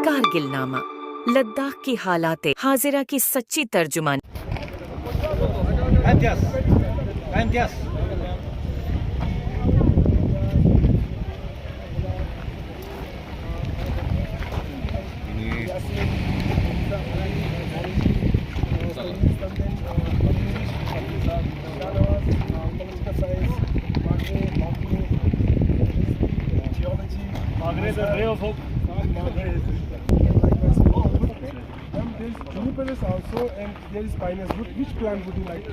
कारगिल नामा, लद्दाख की हालात हाजिरा की सच्ची तर्जुमान। Juniper also, and there is pinus. Which plant would you like to?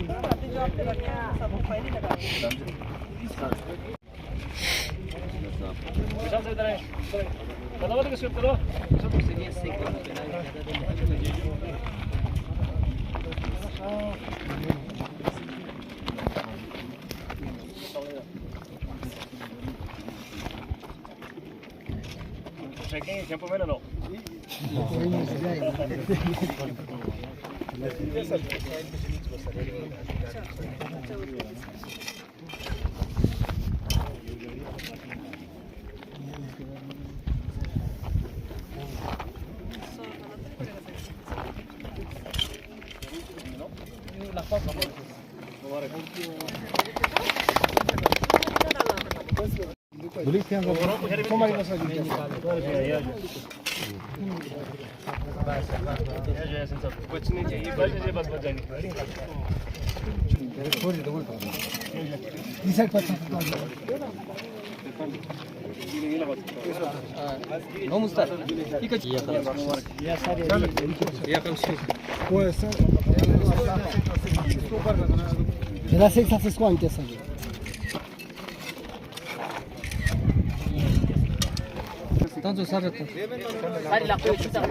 Trekking tiempo menos no. कुछ नहीं चाहिए बस बच जाएंगे Tanto sabe tu. Sari la coisa tá.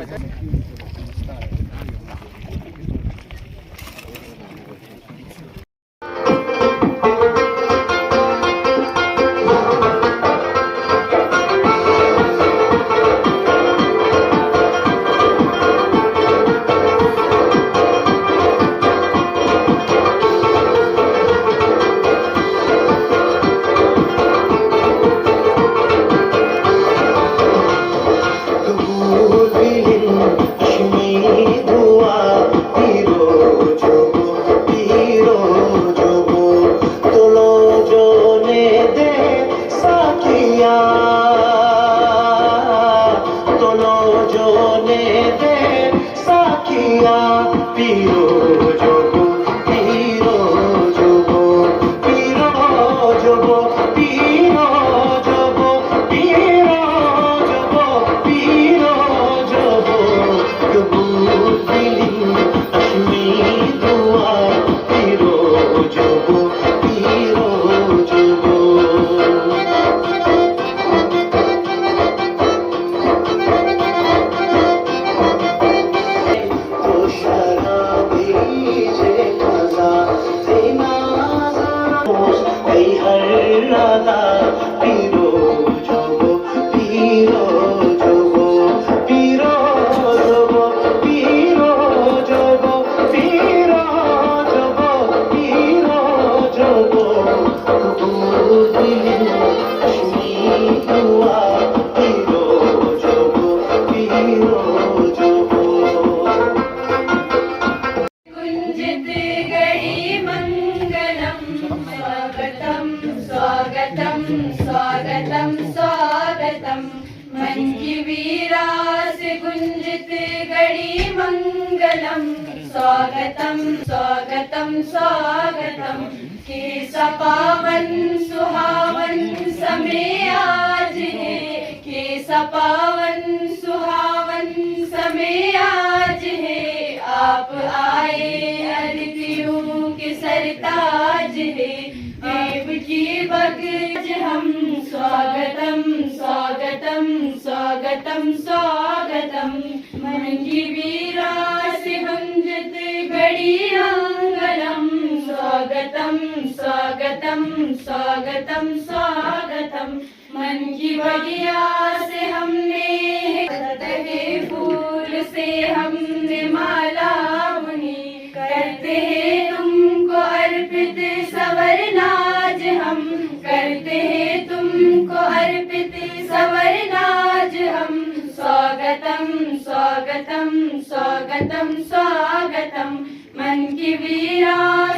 स्वागतम स्वागतम मन की वीरा से गुंजित गड़ी मंगलम स्वागतम स्वागतम स्वागतम के सपावन सुहावन समय आज है के सपावन सुहावन समय आज है आप आए अतिथियों के सरताज है देव की बगज हम स्वागतम स्वागतम स्वागतम स्वागतम मन की वीरा से गुंजित गड़ी आंगलम स्वागतम स्वागतम स्वागतम स्वागतम मन की बगिया से हमने फूल से हमने माला बुनी करते हैं तुमको अर्पित सवरनाज हम करते हैं तुमको अर्पित सवरनाज हम स्वागतम स्वागतम स्वागतम मन की वीरा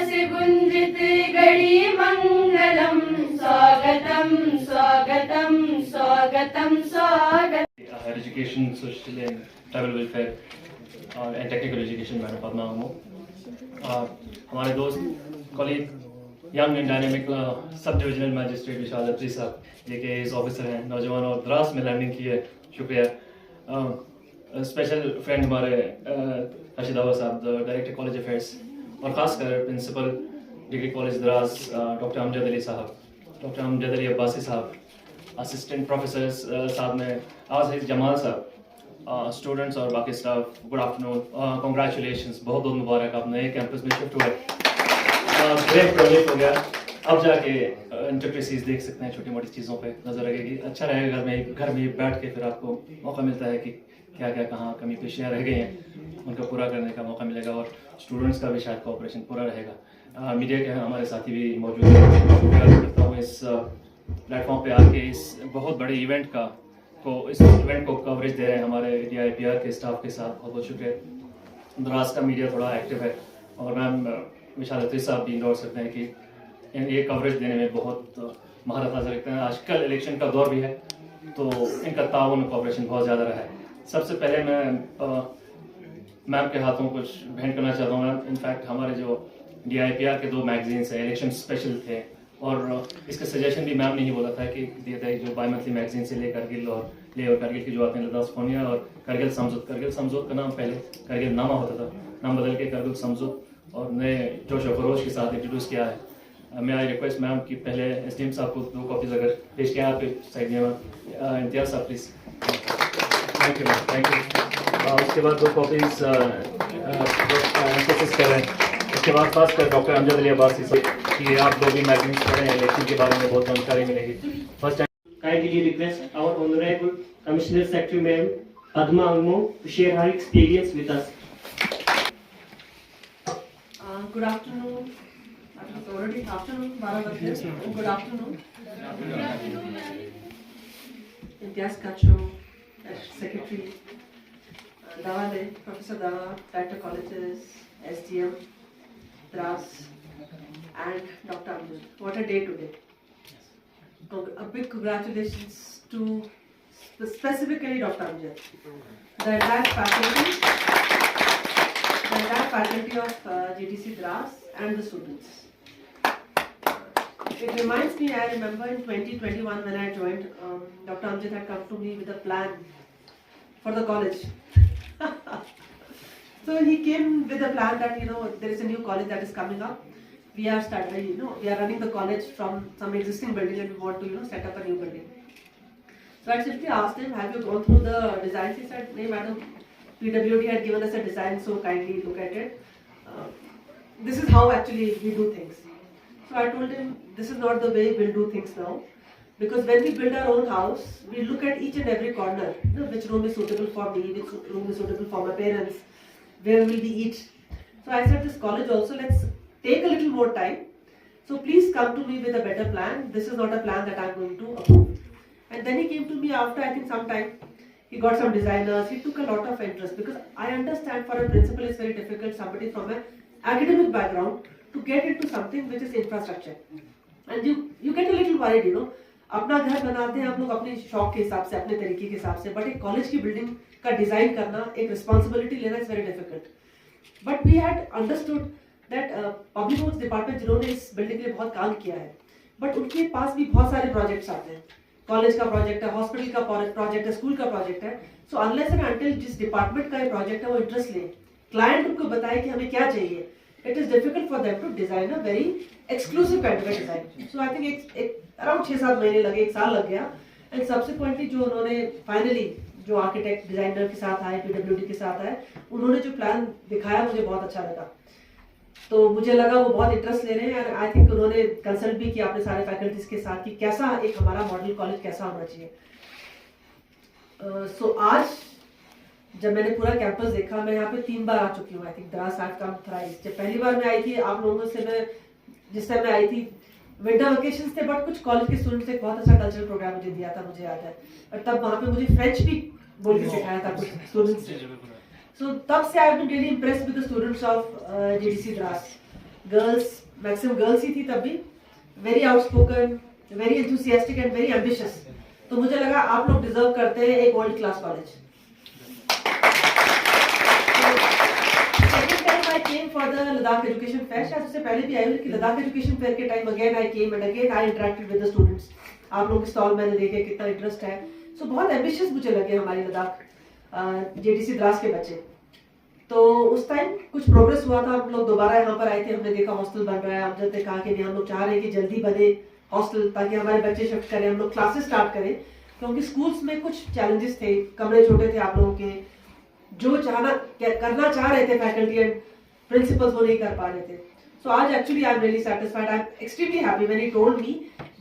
से गुंजित गड़ी मंगलम स्वागतम स्वागतम स्वागतम स्वागतम Higher Education, Social and Tribal Welfare and Technical Education madam Padma Amo हमारे दोस्त colleague young and dynamic sub divisional magistrate Vishal Attri साहब JKS ऑफिसर हैं नौजवान और द्रास में लर्निंग की है शुक्रिया स्पेशल फ्रेंड हमारे रशीद अवा साहब डायरेक्टर कॉलेज अफेयर्स और ख़ासकर principal degree college Drass doctor Amjad Ali साहब डॉक्टर अमजद अली अब्बासी साहब असिस्टेंट प्रोफेसर्स साहब में आज जमाल साहब स्टूडेंट्स और बाकी स्टाफ गुड आफ्टरनून कॉन्ग्रेचुलेशंस बहुत बहुत मुबारक आप नए कैंपस में शिफ्ट हुए ग्रेट प्रोजेक्ट हो गया अब जाके इंटरप्रेसीज देख सकते हैं छोटी मोटी चीज़ों पे नज़र लगेगी अच्छा रहेगा घर में बैठ के फिर आपको मौका मिलता है कि क्या क्या कहाँ कमी पेशियाँ रह गई हैं उनका पूरा करने का मौका मिलेगा और स्टूडेंट्स का भी शायद कोऑपरेशन पूरा रहेगा मीडिया के हमारे साथी भी मौजूद हैं शुक्रिया करता हूँ इस प्लेटफॉर्म पे आके इस बहुत बड़े इवेंट को कवरेज दे रहे हैं हमारे DIPR के स्टाफ के साथ बहुत बहुत शुक्रिया द्रास का मीडिया थोड़ा एक्टिव है और मैम विशाल अत्री साहब भी इंडोर सकते हैं कि ये कवरेज देने में बहुत महारत हासिल रखते हैं आजकल इलेक्शन का दौर भी है तो इनका ताउन कोऑपरेशन बहुत ज़्यादा रहा है सबसे पहले मैं मैम के हाथों कुछ भेंट करना चाहता हूँ मैम इनफैक्ट हमारे जो DIPR के 2 मैगजीन्स हैं इलेक्शन स्पेशल थे और इसका सजेशन भी मैम ने ही बोला था कि दिया था जो बाई मंथली मैगजीन से ले करगिल और करगिल की जो आते हैं लद्दाख फोनिया और करगिल समझौत का नाम पहले करगिल नामा होता था नाम बदल के करगिल समझौत और नए जोश और खरोश के साथ इंट्रोड्यूस किया है मैं आई रिक्वेस्ट मैम कि पहले SDM साहब को 2 कॉपीज अगर पेश किया आप साइड में इम्तियाज साहब please thank you ma'am thank you उसके बाद 2 कॉपीज एम्फेसिस कर रहे हैं उसके बाद खासकर डॉक्टर अमजद अली अब्बासी साहब कि आप 2 भी मैगजीन्स पढ़े हैं इलेक्शन के बारे में बहुत जानकारी मिलेगी first Kindly request our Honorable Commissioner Secretary Ma'am Padma Ammo to share her experience with us. Good afternoon. It's already afternoon, 12 o'clock. Good afternoon. Imtiaz Kacho, Secretary, Dawale, Professor Dawa, Director Colleges, SDM, Dras, and Dr. Amjad. What a day today. A big congratulations to specifically Dr. Amjad, the entire faculty of GTC Dras and the students. It reminds me, I remember in 2021 when I joined, Dr. Amjad had come to me with a plan for the college. So he came with a plan that there is a new college that is coming up. We are running the college from some existing building and we want to set up a new building. So I simply asked him, have you gone through the designs? He said, no madam, PWD had given us a design, so kindly look at it. This is how actually we do things. So I told him, this is not the way we'll do things now. Because when we build our own house, we look at each and every corner. Which room is suitable for me, which room is suitable for my parents, where will we eat. So I said, this college also, let's take a little more time. So please come to me with a better plan. This is not a plan that I'm going to approve. And then he came to me after I think some time. He got some designers. He took a lot of interest because I understand for a principal it's very difficult, somebody from an academic background, to get into something which is infrastructure. And you get a little worried, अपना घर बनाते हैं हम लोग अपने शौक के हिसाब से अपने तरीके के हिसाब से बट एक कॉलेज की बिल्डिंग का डिजाइन करना एक रिस्पॉन्सिबिलिटी लेना is very difficult but we had understood that public works department जिन्होंने इस बिल्डिंग के लिए बहुत काम किया है बट उनके पास भी बहुत सारे प्रोजेक्ट्स आते हैं कॉलेज का प्रोजेक्ट है हॉस्पिटल का प्रोजेक्ट है स्कूल का प्रोजेक्ट है सो अनलेस एंड अनटिल जिस डिपार्टमेंट का ये प्रोजेक्ट है वो इंटरेस्ट ले क्लाइंट उनको बताए कि हमें क्या चाहिए it is difficult for them to design a very exclusive kind of a design. So I think around 6-7 महीने लगे 1 साल लग गया and subsequently जो उन्होंने finally जो आर्किटेक्ट डिजाइनर के साथ आए PWD के साथ आए उन्होंने जो प्लान दिखाया मुझे बहुत अच्छा लगा तो मुझे लगा वो बहुत इंटरेस्ट ले रहे हैं और आई थिंक उन्होंने कंसल्ट भी किया अपने सारे फैकल्टीज के साथ कि कैसा एक हमारा मॉडल कॉलेज कैसा होना चाहिए सो आज जब मैंने पूरा कैंपस देखा मैं यहाँ पे 3 बार आ चुकी हूँ I think Dras have come thrice जब पहली बार मैं आई थी आप लोगों से मैं जिस टाइम मैं आई थी विंटर वेकेशंस थे बट कुछ कॉलेज के स्टूडेंट्स ने बहुत अच्छा कल्चरल प्रोग्राम मुझे दिया था मुझे याद है और तब वहाँ पे मुझे फ्रेंच भी बोल के सिखाया था कुछ स्टूडेंट्स So तब से I've been really impressed with the students of JDC Dras. Girls, maximum girls ही थी तब भी, very outspoken, very enthusiastic and very ambitious. तो मुझे लगा आप लोग डिजर्व करते हैं एक world class college. Second time I came for the Ladakh Education Fair. शायद उससे पहले भी आई हूँ कि Ladakh Education Fair के time again I came and again I interacted with the students. आप लोगों के स्टॉल मैंने देखे कितना इंटरेस्ट है. So बहुत एम्बिशियस मुझे लगे हमारी लद्दाख JDC द्रास के बच्चे. तो उस टाइम कुछ प्रोग्रेस हुआ था. हम लोग दोबारा यहाँ पर आए थे, हमने देखा हॉस्टल बन रहा है. अमजद ने कहा कि नहीं, हम लोग चाह रहे हैं कि जल्दी बने हॉस्टल ताकि हमारे बच्चे शिफ्ट करें, हम लोग क्लासेस स्टार्ट करें, क्योंकि स्कूल्स में कुछ चैलेंजेस थे. कमरे छोटे थे आप लोगों के, जो करना चाह रहे थे फैकल्टी एंड प्रिंसिपल्स वो नहीं कर पा रहे थे. So आज actually I'm really satisfied. I'm extremely happy when he told me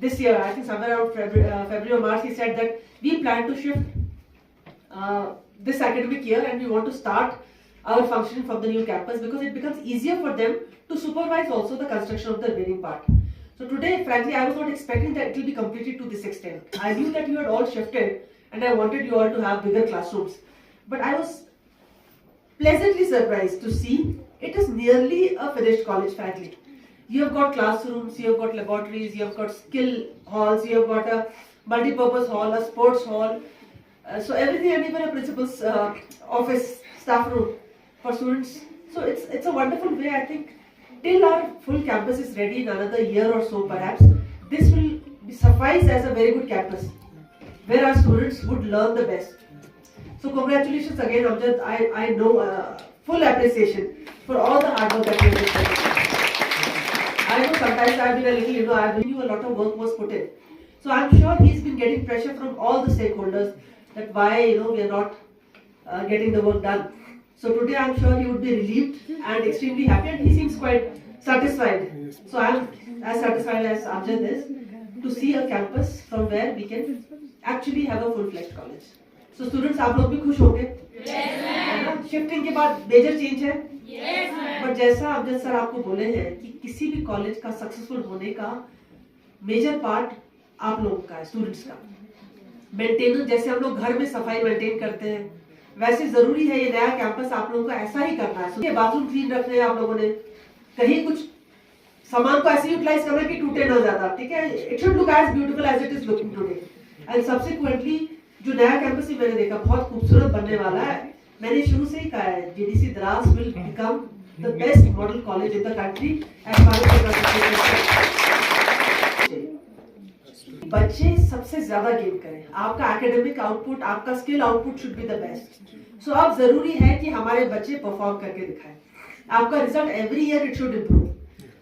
this year, I think somewhere around February or March, he said that we plan to shift this academic year and we want to start our function from the new campus because it becomes easier for them to supervise also the construction of the remaining part. So today, frankly, I was not expecting that it will be completed to this extent. I knew that you had all shifted and I wanted you all to have bigger classrooms. But I was pleasantly surprised to see it is nearly a finished college, frankly. You have got classrooms, you have got laboratories, you have got skill halls, you have got a multi-purpose hall, a sports hall. So everything, and even a principal's office, staff room for students. So it's a wonderful way, I think. Till our full campus is ready in another year or so, perhaps, this will suffice as a very good campus where our students would learn the best. So congratulations again, Amjad. I know full appreciation for all the hard work that you have done. I know sometimes I've been a little, I've been a lot of work was put in. So I'm sure he's been getting pressure from all the stakeholders that why we are not getting the work done. So today I'm sure he would be relieved and extremely happy, and he seems quite satisfied. So I'm as satisfied as Amjad is to see a campus from where we can actually have a full-fledged college. So students, आप लोग भी खुश होंगे? है ना? Shifting के बाद major change है? बट जैसा अमजद सर आपको बोले हैं कि किसी भी कॉलेज का सक्सेसफुल होने का मेजर पार्ट आप लोगों का है, स्टूडेंट्स का. मेंटेनेंस, जैसे हम लोग घर में सफाई मेंटेन करते हैं, वैसे जरूरी है ये नया कैंपस आप लोगों को ऐसा ही करना है. बाथरूम क्लीन रखने हैं आप लोगों ने, कहीं कुछ सामान को ऐसे यूटिलाइज करना कि टूटे ना ज्यादा. ठीक है, it should look as beautiful as it is looking today. And subsequently जो नया कैंपस ही मैंने देखा बहुत खूबसूरत बनने वाला है. मैंने शुरू से ही कहा है, JDC Dras will become the best model college in the country as far as बच्चे सबसे ज्यादा गेन करें. आपका एकेडमिक आउटपुट, आपका skill output should be the best. So अब जरूरी है कि हमारे बच्चे परफॉर्म करके दिखाएं. आपका result every year it should improve.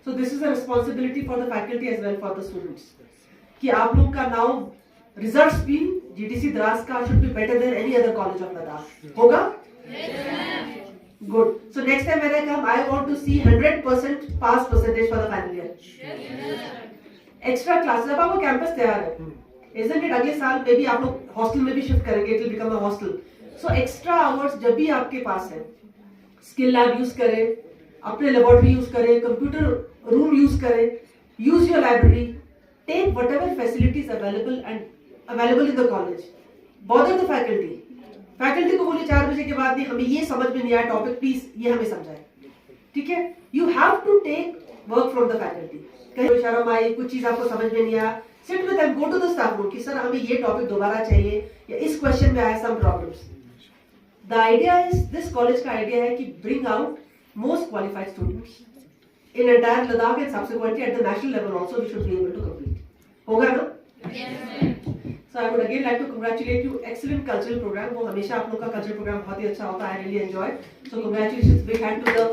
So this is a responsibility for the faculty as well for the students कि आप लोग का नाउ रिजल्ट्स भी JDC द्रास का should be better than any other college of Ladakh. होगा? गुड. सो नेक्स्ट टाइम मैंने कहा I want to see 100% pass percentage for the final year. Extra classes, अब आपका कैंपस तैयार है, इजंट इट? अगले साल मे बी आप लोग हॉस्टल में भी शिफ्ट करेंगे, it will become a hostel. So extra hours जब भी आपके पास है, स्किल लैब यूज करें, अपने लेबोरेटरी यूज करें, कंप्यूटर रूम यूज करें, use your library, take whatever facilities available in the college. Bother the faculty. Faculty को बोले 4 बजे के बाद नहीं, हमें ये समझ में नहीं आया टॉपिक, प्लीज ये हमें समझाए. ठीक है, you have to take work from the faculty. कहीं शर्म आई, कुछ चीज आपको समझ में नहीं आया, sit with them, go to the staff room कि सर हमें ये टॉपिक दोबारा चाहिए या इस क्वेश्चन में आया some problems. The idea is, this college का आइडिया है कि bring out most qualified students in entire Ladakh and subsequently at the national level also we should be able to complete. होगा ना? So I would again like to congratulate you. Excellent cultural program. वो हमेशा आप लोग का cultural program बहुत ही अच्छा होता है. I really enjoy. So congratulations, big hand to the